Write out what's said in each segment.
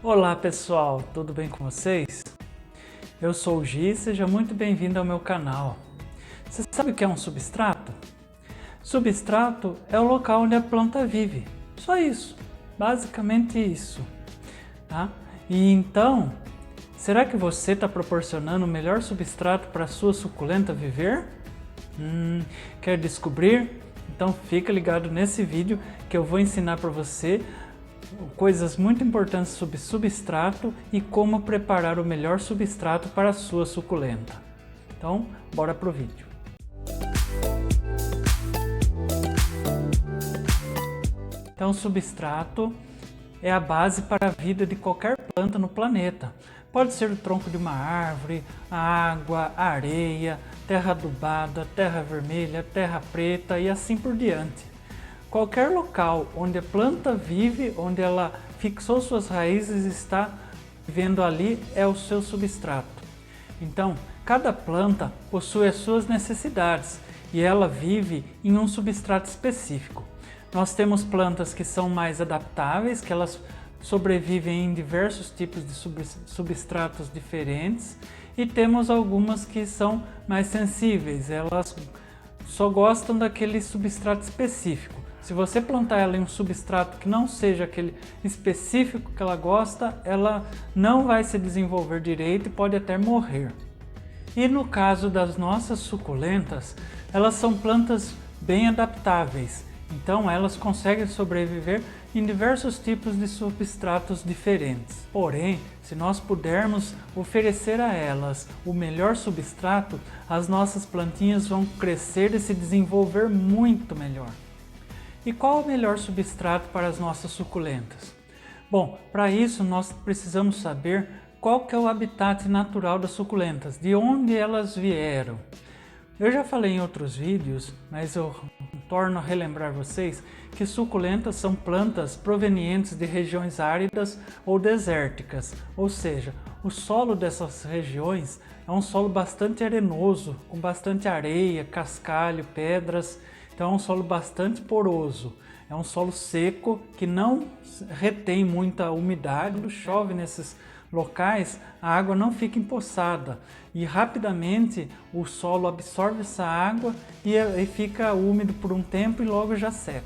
Olá pessoal, tudo bem com vocês? Eu sou o Gi, seja muito bem-vindo ao meu canal. Você sabe o que é um substrato? Substrato é o local onde a planta vive, só isso, basicamente isso, tá? E então, será que você está proporcionando o melhor substrato para a sua suculenta viver? Quer descobrir? Então fica ligado nesse vídeo que eu vou ensinar para você coisas muito importantes sobre substrato e como preparar o melhor substrato para a sua suculenta. Então, bora pro vídeo. Então, substrato é a base para a vida de qualquer planta no planeta. Pode ser o tronco de uma árvore, a água, a areia, terra adubada, terra vermelha, terra preta e assim por diante. Qualquer local onde a planta vive, onde ela fixou suas raízes e está vivendo ali, é o seu substrato. Então, cada planta possui as suas necessidades e ela vive em um substrato específico. Nós temos plantas que são mais adaptáveis, que elas sobrevivem em diversos tipos de substratos diferentes, e temos algumas que são mais sensíveis, elas só gostam daquele substrato específico. Se você plantar ela em um substrato que não seja aquele específico que ela gosta, ela não vai se desenvolver direito e pode até morrer. E no caso das nossas suculentas, elas são plantas bem adaptáveis, então elas conseguem sobreviver em diversos tipos de substratos diferentes. Porém, se nós pudermos oferecer a elas o melhor substrato, as nossas plantinhas vão crescer e se desenvolver muito melhor. E qual o melhor substrato para as nossas suculentas? Bom, para isso nós precisamos saber qual que é o habitat natural das suculentas, de onde elas vieram. Eu já falei em outros vídeos, mas eu torno a relembrar vocês que suculentas são plantas provenientes de regiões áridas ou desérticas, ou seja, o solo dessas regiões é um solo bastante arenoso, com bastante areia, cascalho, pedras. Então é um solo bastante poroso, é um solo seco que não retém muita umidade. Quando chove nesses locais, a água não fica empoçada e rapidamente o solo absorve essa água e fica úmido por um tempo e logo já seca.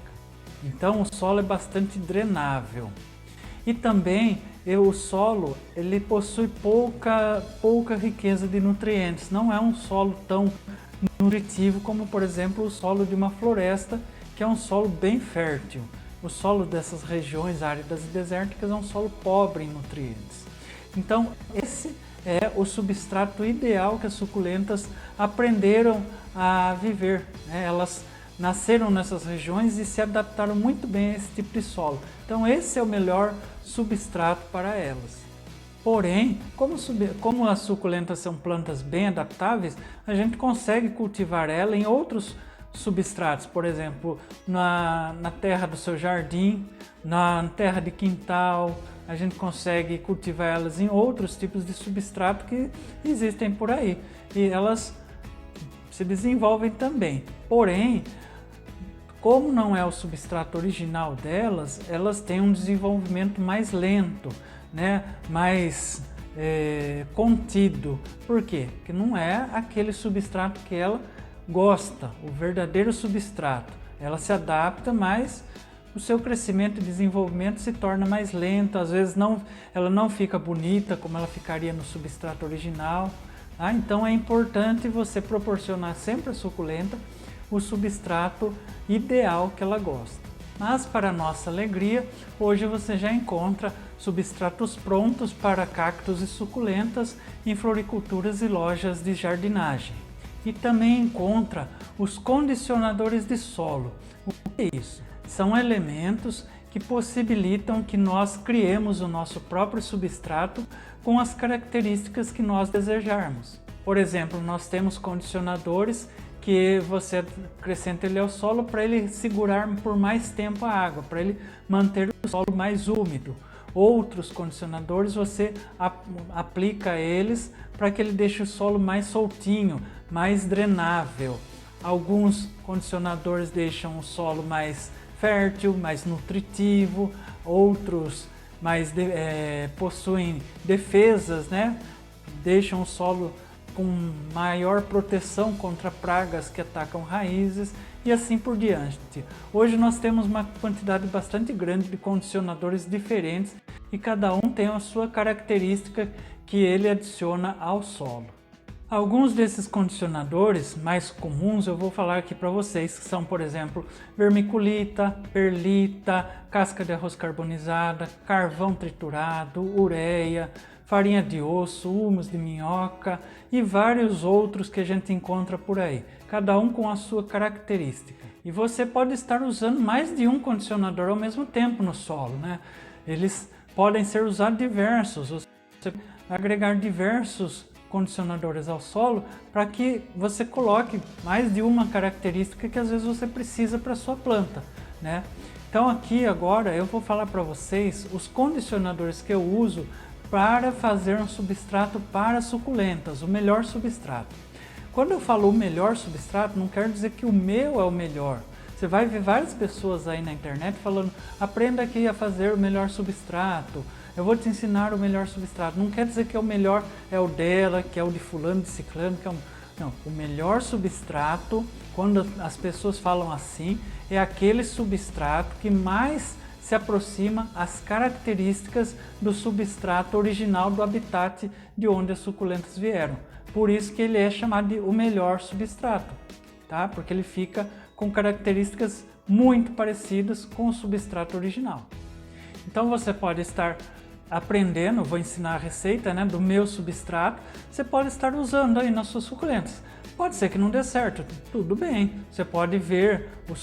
Então o solo é bastante drenável. E também o solo ele possui pouca riqueza de nutrientes, não é um solo tão nutritivo como, por exemplo, o solo de uma floresta, que é um solo bem fértil. O solo dessas regiões áridas e desérticas é um solo pobre em nutrientes. Então, esse é o substrato ideal que as suculentas aprenderam a viver, né? Elas nasceram nessas regiões e se adaptaram muito bem a esse tipo de solo. Então, esse é o melhor substrato para elas. Porém, como as suculentas são plantas bem adaptáveis, a gente consegue cultivar ela em outros substratos, por exemplo, na terra do seu jardim, na terra de quintal, a gente consegue cultivar elas em outros tipos de substrato que existem por aí e elas se desenvolvem também. Porém, como não é o substrato original delas, elas têm um desenvolvimento mais lento, né? Mais contido. Por quê? Porque não é aquele substrato que ela gosta, o verdadeiro substrato. Ela se adapta, mas o seu crescimento e desenvolvimento se torna mais lento. Às vezes ela não fica bonita como ela ficaria no substrato original. Tá? Então é importante você proporcionar sempre à suculenta o substrato ideal que ela gosta. Mas para nossa alegria, hoje você já encontra substratos prontos para cactos e suculentas em floriculturas e lojas de jardinagem. E também encontra os condicionadores de solo. O que é isso? São elementos que possibilitam que nós criemos o nosso próprio substrato com as características que nós desejarmos. Por exemplo, nós temos condicionadores que você acrescenta ele ao solo para ele segurar por mais tempo a água, para ele manter o solo mais úmido. Outros condicionadores você aplica eles para que ele deixe o solo mais soltinho, mais drenável. Alguns condicionadores deixam o solo mais fértil, mais nutritivo, outros possuem defesas, né? Deixam o solo com maior proteção contra pragas que atacam raízes e assim por diante. Hoje nós temos uma quantidade bastante grande de condicionadores diferentes e cada um tem a sua característica que ele adiciona ao solo. Alguns desses condicionadores mais comuns eu vou falar aqui para vocês, que são, por exemplo, vermiculita, perlita, casca de arroz carbonizada, carvão triturado, ureia, farinha de osso, humus de minhoca e vários outros que a gente encontra por aí, cada um com a sua característica. E você pode estar usando mais de um condicionador ao mesmo tempo no solo, né? Eles podem ser usados diversos, você agregar diversos condicionadores ao solo para que você coloque mais de uma característica que às vezes você precisa para a sua planta, né? Então aqui agora eu vou falar para vocês os condicionadores que eu uso para fazer um substrato para suculentas, o melhor substrato. Quando eu falo o melhor substrato, não quer dizer que o meu é o melhor. Você vai ver várias pessoas aí na internet falando, aprenda aqui a fazer o melhor substrato, eu vou te ensinar o melhor substrato. Não quer dizer que é o melhor é o dela, que é o de fulano, de ciclano, que é Não, o melhor substrato, quando as pessoas falam assim, é aquele substrato que mais se aproxima às características do substrato original do habitat de onde as suculentas vieram. Por isso que ele é chamado de o melhor substrato, tá? Porque ele fica com características muito parecidas com o substrato original. Então você pode estar aprendendo, vou ensinar a receita, né, do meu substrato, você pode estar usando aí nas suas suculentas. Pode ser que não dê certo, tudo bem, você pode ver o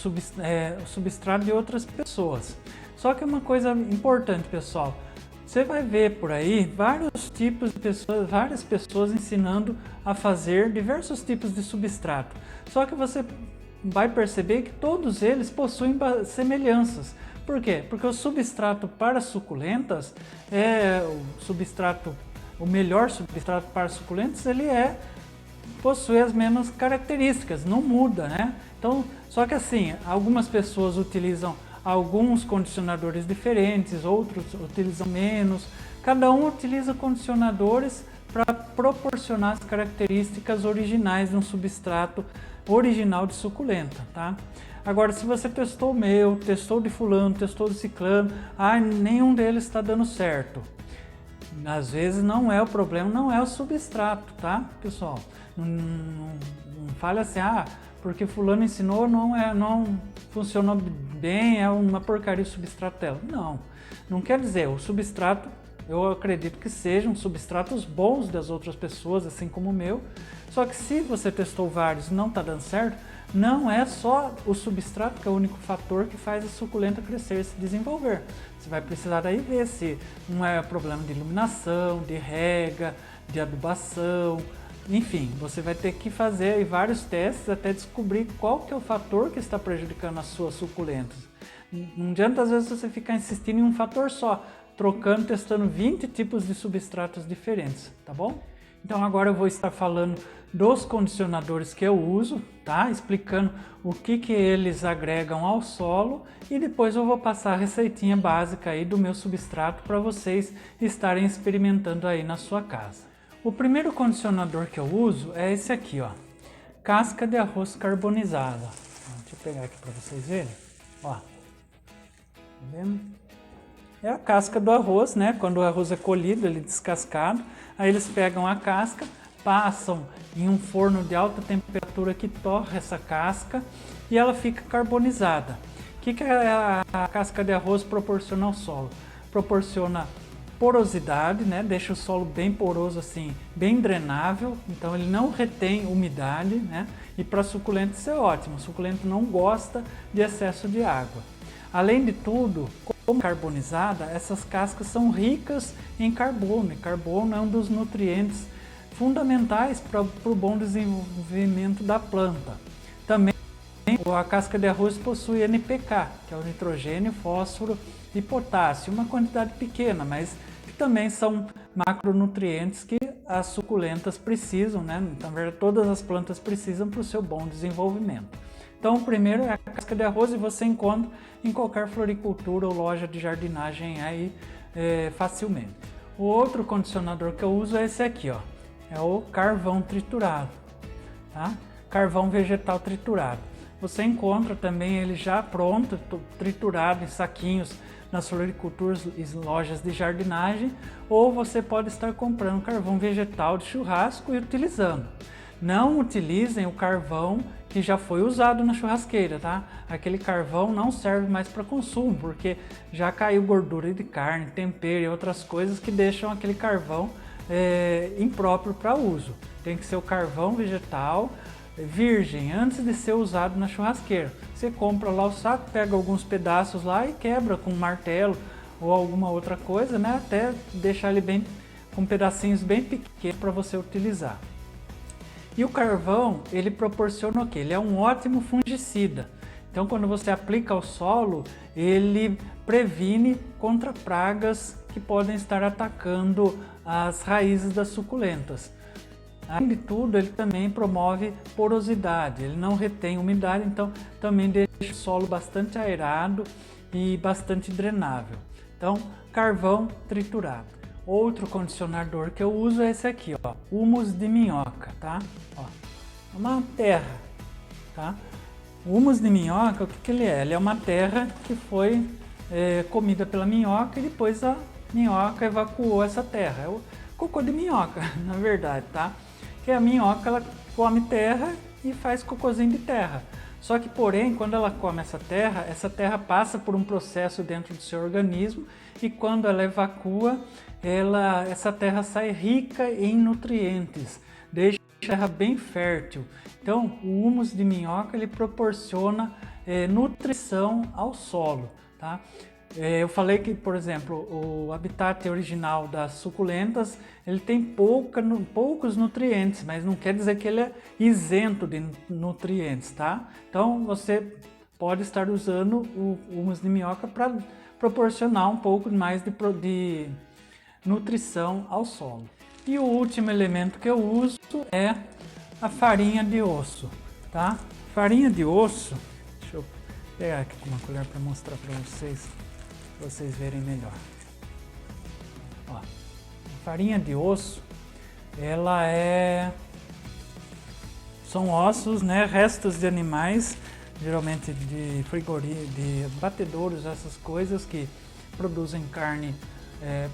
substrato de outras pessoas. Só que uma coisa importante, pessoal, você vai ver por aí vários tipos de pessoas, várias pessoas ensinando a fazer diversos tipos de substrato. Só que você vai perceber que todos eles possuem semelhanças. Por quê? Porque o substrato para suculentas o melhor substrato para suculentas, ele possui as mesmas características, não muda, né? Então, só que assim, algumas pessoas utilizam alguns condicionadores diferentes, outros utilizam menos. Cada um utiliza condicionadores para proporcionar as características originais de um substrato original de suculenta, tá? Agora, se você testou o meu, testou de fulano, testou de ciclano, nenhum deles está dando certo. Às vezes não é o problema, não é o substrato, tá, pessoal? Não fale assim, porque fulano ensinou, não funcionou bem, é uma porcaria o substrato dela. Não quer dizer, o substrato, eu acredito que sejam substratos bons das outras pessoas, assim como o meu. Só que se você testou vários e não está dando certo, não é só o substrato que é o único fator que faz a suculenta crescer e se desenvolver. Você vai precisar daí ver se não é problema de iluminação, de rega, de adubação, enfim, você vai ter que fazer aí vários testes até descobrir qual que é o fator que está prejudicando as suas suculentas. Não adianta às vezes você ficar insistindo em um fator só, trocando, testando 20 tipos de substratos diferentes, tá bom? Então agora eu vou estar falando dos condicionadores que eu uso, tá? Explicando o que eles agregam ao solo e depois eu vou passar a receitinha básica aí do meu substrato para vocês estarem experimentando aí na sua casa. O primeiro condicionador que eu uso é esse aqui, ó, casca de arroz carbonizada. Deixa eu pegar aqui para vocês verem, ó, tá vendo? É a casca do arroz, né? Quando o arroz é colhido, ele é descascado, aí eles pegam a casca, passam em um forno de alta temperatura que torra essa casca e ela fica carbonizada. O que a casca de arroz proporciona ao solo? Proporciona porosidade, né? Deixa o solo bem poroso assim, bem drenável, então ele não retém umidade, né? E para suculenta isso é ótimo, o suculento não gosta de excesso de água. Além de tudo, como carbonizada, essas cascas são ricas em carbono, e carbono é um dos nutrientes fundamentais para o bom desenvolvimento da planta. Também a casca de arroz possui NPK, que é o nitrogênio, fósforo e potássio, uma quantidade pequena, mas que também são macronutrientes que as suculentas precisam, né? Na verdade, todas as plantas precisam para o seu bom desenvolvimento. Então, o primeiro é a casca de arroz e você encontra em qualquer floricultura ou loja de jardinagem aí facilmente. O outro condicionador que eu uso é esse aqui, ó, é o carvão triturado, tá? Carvão vegetal triturado. Você encontra também ele já pronto, triturado em saquinhos nas floriculturas e lojas de jardinagem, ou você pode estar comprando carvão vegetal de churrasco e utilizando. Não utilizem o carvão que já foi usado na churrasqueira, tá? Aquele carvão não serve mais para consumo, porque já caiu gordura de carne, tempero e outras coisas que deixam aquele carvão impróprio para uso. Tem que ser o carvão vegetal virgem, antes de ser usado na churrasqueira. Você compra lá o saco, pega alguns pedaços lá e quebra com um martelo ou alguma outra coisa, né? Até deixar ele bem com pedacinhos bem pequenos para você utilizar. E o carvão, ele proporciona o quê? Ele é um ótimo fungicida. Então, quando você aplica ao solo, ele previne contra pragas que podem estar atacando as raízes das suculentas. Além de tudo, ele também promove porosidade, ele não retém umidade, então também deixa o solo bastante aerado e bastante drenável. Então, carvão triturado. Outro condicionador que eu uso é esse aqui, ó, humus de minhoca, tá? Ó, é uma terra, tá? O humus de minhoca, o que ele é? Ele é uma terra que foi comida pela minhoca e depois a minhoca evacuou essa terra. É o cocô de minhoca, na verdade, tá? Que a minhoca, ela come terra e faz cocôzinho de terra. Só que, porém, quando ela come essa terra passa por um processo dentro do seu organismo e quando ela evacua, essa terra sai rica em nutrientes, deixa a terra bem fértil. Então, o humus de minhoca, ele proporciona nutrição ao solo, tá? Eu falei que, por exemplo, o habitat original das suculentas, ele tem poucos nutrientes, mas não quer dizer que ele é isento de nutrientes, tá? Então, você pode estar usando o humus de minhoca para proporcionar um pouco mais de nutrição ao solo. E o último elemento que eu uso é a farinha de osso, tá? Farinha de osso, deixa eu pegar aqui com uma colher para mostrar para vocês verem melhor. Ó, a farinha de osso, são ossos, né, restos de animais, geralmente de de batedouros, essas coisas que produzem carne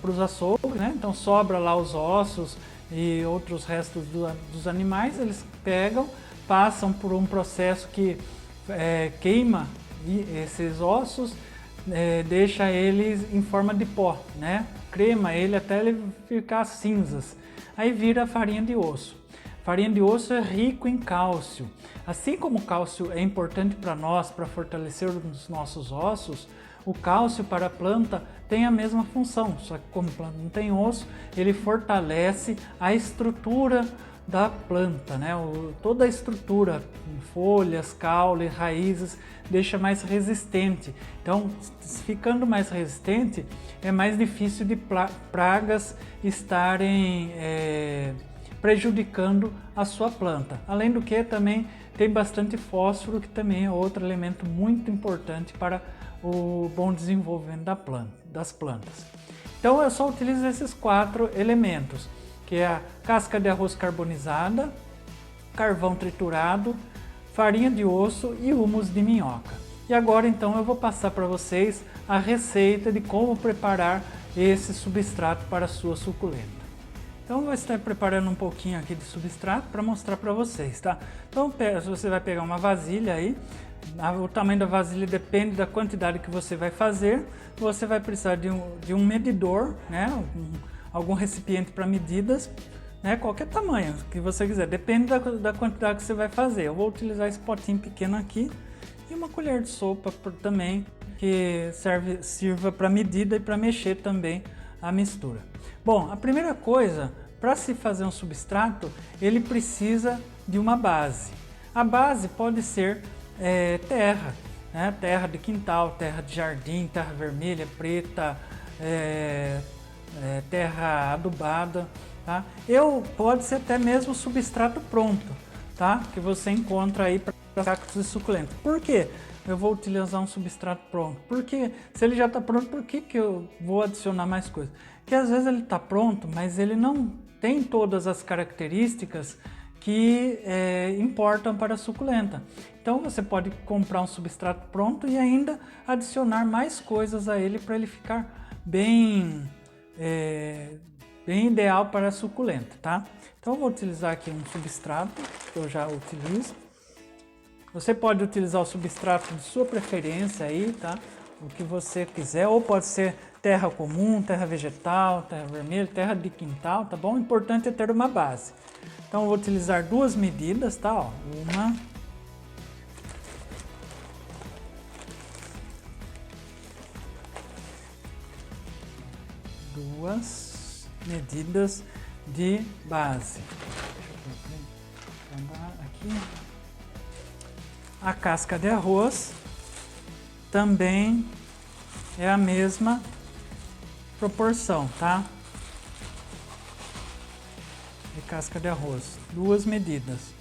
para os açougues, né? Então sobra lá os ossos e outros restos dos animais, eles pegam, passam por um processo que queima esses ossos, deixa eles em forma de pó, né? Crema ele até ele ficar cinzas. Aí vira farinha de osso. Farinha de osso é rico em cálcio. Assim como o cálcio é importante para nós, para fortalecer os nossos ossos, o cálcio para a planta tem a mesma função, só que como a planta não tem osso, ele fortalece a estrutura da planta, né? Toda a estrutura, folhas, caule, raízes, deixa mais resistente. Então, ficando mais resistente, é mais difícil de pragas estarem prejudicando a sua planta. Além do que, também tem bastante fósforo, que também é outro elemento muito importante para o bom desenvolvimento das plantas. Então, eu só utilizo esses 4 elementos, que é a casca de arroz carbonizada, carvão triturado, farinha de osso e humus de minhoca. E agora então eu vou passar para vocês a receita de como preparar esse substrato para a sua suculenta. Então eu vou estar preparando um pouquinho aqui de substrato para mostrar para vocês, tá? Então você vai pegar uma vasilha aí, o tamanho da vasilha depende da quantidade que você vai fazer. Você vai precisar de um medidor, né? Algum recipiente para medidas, né? Qualquer tamanho que você quiser, depende da quantidade que você vai fazer. Eu vou utilizar esse potinho pequeno aqui e uma colher de sopa também, que sirva para medida e para mexer também a mistura. Bom, a primeira coisa, para se fazer um substrato, ele precisa de uma base. A base pode ser terra, né? Terra de quintal, terra de jardim, terra vermelha, preta, terra adubada, tá? Pode ser até mesmo substrato pronto, tá? Que você encontra aí para sacos de suculenta. Por quê? eu vou utilizar um substrato pronto? Porque se ele já está pronto, por que eu vou adicionar mais coisas? Porque às vezes ele está pronto, mas ele não tem todas as características que importam para a suculenta. Então você pode comprar um substrato pronto e ainda adicionar mais coisas a ele para ele ficar bem ideal para a suculenta, tá? Então eu vou utilizar aqui um substrato que eu já utilizo. Você pode utilizar o substrato de sua preferência aí, tá? O que você quiser, ou pode ser terra comum, terra vegetal, terra vermelha, terra de quintal, tá bom? O importante é ter uma base. Então eu vou utilizar duas medidas, tá? Ó, uma, duas medidas de base. Deixa eu aqui. A casca de arroz também é a mesma proporção, tá? De casca de arroz, duas medidas.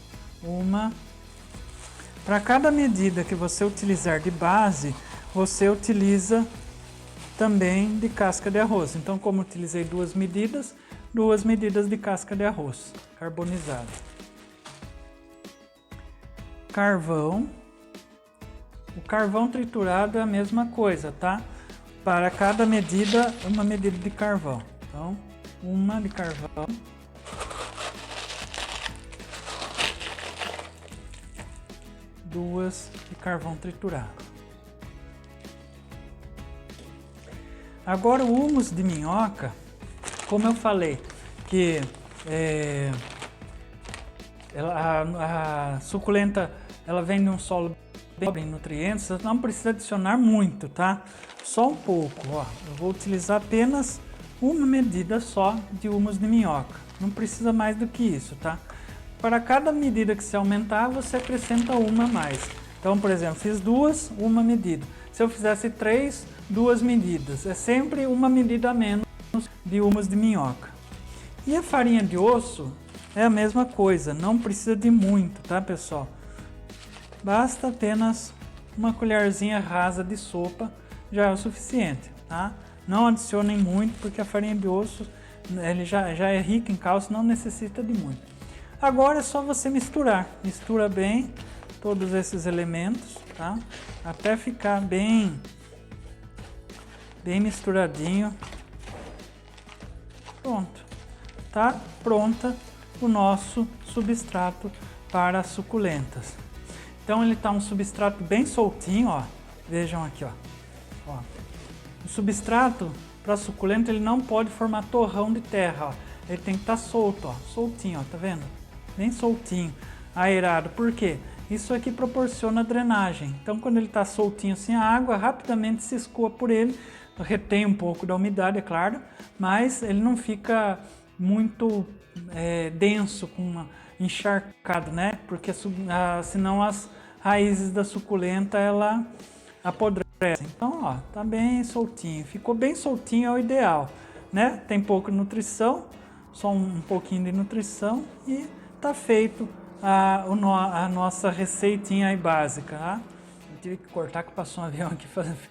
Uma. Para cada medida que você utilizar de base, você utiliza também de casca de arroz. Então, como utilizei duas medidas de casca de arroz carbonizado. Carvão. O carvão triturado é a mesma coisa, tá? Para cada medida, uma medida de carvão. Então, uma de carvão. Duas de carvão triturado. Agora o humus de minhoca, como eu falei, que a suculenta ela vem de um solo bem pobre em nutrientes, você não precisa adicionar muito, tá? Só um pouco, ó. Eu vou utilizar apenas uma medida só de humus de minhoca, não precisa mais do que isso, tá? Para cada medida que você aumentar, você acrescenta uma a mais. Então, por exemplo, fiz duas, uma medida. Se eu fizesse três, duas medidas. É sempre uma medida a menos de humus de minhoca. E a farinha de osso é a mesma coisa, não precisa de muito, tá, pessoal? Basta apenas uma colherzinha rasa de sopa, já é o suficiente, tá? Não adicionem muito, porque a farinha de osso ele já é rica em cálcio, não necessita de muito. Agora é só você misturar. Mistura bem todos esses elementos, tá? Até ficar bem misturadinho. Pronto. Tá pronta o nosso substrato para suculentas. Então ele tá um substrato bem soltinho, ó. Vejam aqui, ó. O substrato para suculenta ele não pode formar torrão de terra, ó. Ele tem que estar solto, ó, soltinho, ó, tá vendo? Bem soltinho, aerado. Por quê? Isso aqui proporciona drenagem. Então quando ele está soltinho assim, a água rapidamente se escoa por ele, retém um pouco da umidade, é claro, mas ele não fica muito denso, encharcado, né? Porque senão as raízes da suculenta ela apodrecem. Então, ó, tá bem soltinho. Ficou bem soltinho, é o ideal, né? Tem pouca nutrição, só um pouquinho de nutrição e tá feito a nossa receitinha aí básica, tá? Eu tive que cortar que passou um avião aqui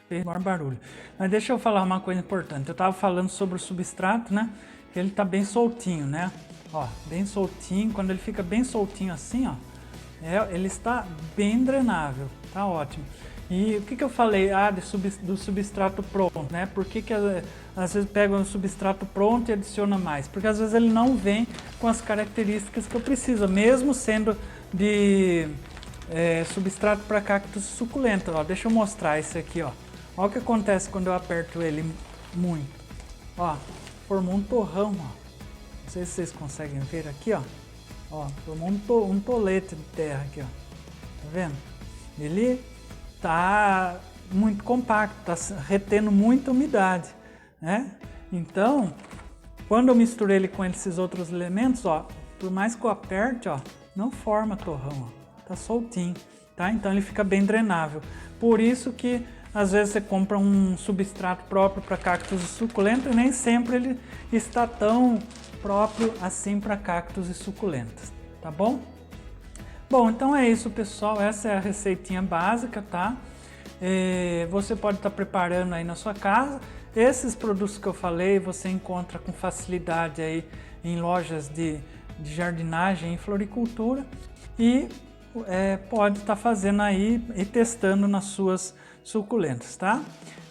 fez maior barulho. Mas deixa eu falar uma coisa importante. Eu tava falando sobre o substrato, né? Que ele tá bem soltinho, né? Ó, bem soltinho. Quando ele fica bem soltinho assim, ó, ele está bem drenável, tá ótimo. E o que eu falei? Do substrato pronto, né? Por que às vezes pega um substrato pronto e adiciona mais? Porque às vezes ele não vem com as características que eu preciso, mesmo sendo de substrato para cactos suculentos. Ó, deixa eu mostrar esse aqui, ó. Olha o que acontece quando eu aperto ele muito. Ó, formou um torrão, ó. Não sei se vocês conseguem ver aqui, ó. Ó, formou um tolete de terra aqui, ó. Tá vendo? Ele tá muito compacto, tá retendo muita umidade, né? Então, quando eu misturei ele com esses outros elementos, ó, por mais que eu aperte, ó, não forma torrão, ó, tá soltinho, tá? Então ele fica bem drenável. Por isso que às vezes você compra um substrato próprio para cactos e suculentas e nem sempre ele está tão próprio assim para cactos e suculentas, tá bom? Bom, então é isso, pessoal. Essa é a receitinha básica, tá? você pode estar preparando aí na sua casa. Esses produtos que eu falei você encontra com facilidade aí em lojas de jardinagem e floricultura e pode estar fazendo aí e testando nas suas suculentas, tá?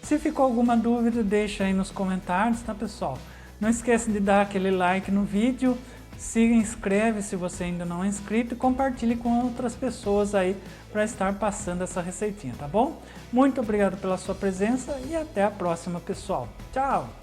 Se ficou alguma dúvida, deixa aí nos comentários, tá, pessoal? Não esqueça de dar aquele like no vídeo, inscreve se você ainda não é inscrito e compartilhe com outras pessoas aí para estar passando essa receitinha, tá bom? Muito obrigado pela sua presença e até a próxima, pessoal. Tchau!